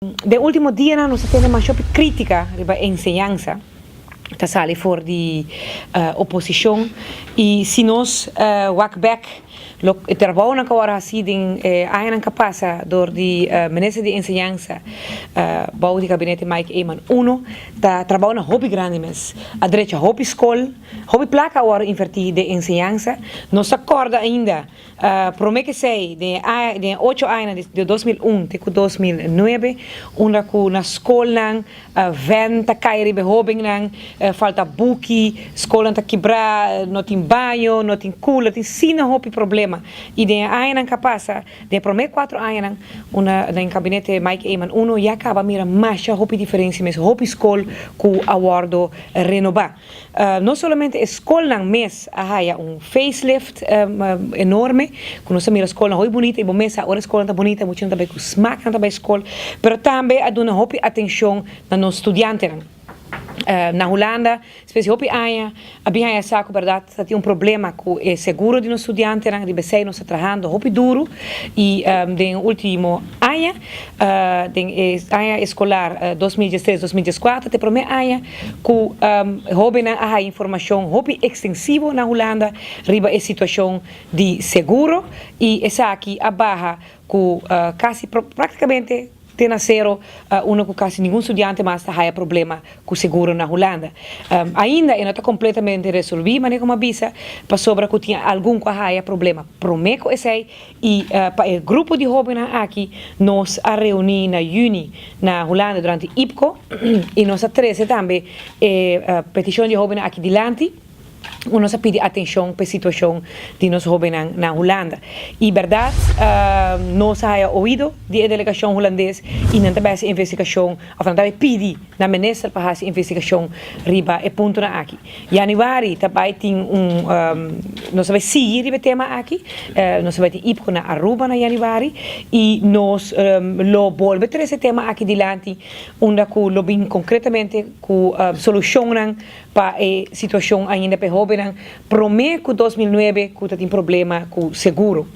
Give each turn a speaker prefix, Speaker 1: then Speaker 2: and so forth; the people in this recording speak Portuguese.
Speaker 1: De último dia nós temos uma crítica sobre a ensinança que sai for de oposição e se nós walk back o trabalho que agora assim ainda capaz door de minister de ensinança bouw de gabinete Mike Eman uno da trabalho na hobby grande mes a direita hobby escola hobby placa agora invertir de ensinança nós acorda ainda promete que sei de 8 anos de 2001 até 2009 onde na escola venta cair be hobby nang falta buki escola tá quebrar não tem banho não tem cooler tem sina hobby problema e de anos capaz de promete 4 anos una em gabinete Mike Eman uno já acaba mira mais hobby diferença mas hobby escola com awardo renovar não somente escola mês há facelift enorme quando você mira a escola muito bonita e bom mês a escola tá bonita muito também com smack também escola pero também a dona hobby atenção na nos estudiantes na Holanda, especialmente havia saco verdade, tinha problema com o seguro de nos estudantes, de BC nós trabalhando muito duro e no último ano, ano escolar 2013-2014, te promete ano que houve a informação muito extensiva na Holanda riba a situação de seguro e essa aqui a barra que quase praticamente tem nasceram que quase nenhum estudante mais tem problema com o seguro na Holanda. Ainda não está completamente resolvido, mas como avisa, para sobre que tinha algum que tem problema. Prometo esse e para o grupo de jovens aqui nós a reunir na Juni na Holanda durante IPCO e nós a 13 também petição de jovens aqui diante. Nós pede atenção para a situação de nós jovens na Holanda. E verdade, nós temos ouvido da delegação holandesa e não também essa investigação, ou também pede na ministra para essa investigação riba e ponto na aqui. Januari também tem nós vamos seguir o tema aqui, nós vamos ter IPCO na Aruba na Januari e nós lo volvemos a esse tema aqui diante, onde lo bem concretamente com solução para a situação ainda para jovens. Prometo que 2009 que tem problema com seguro.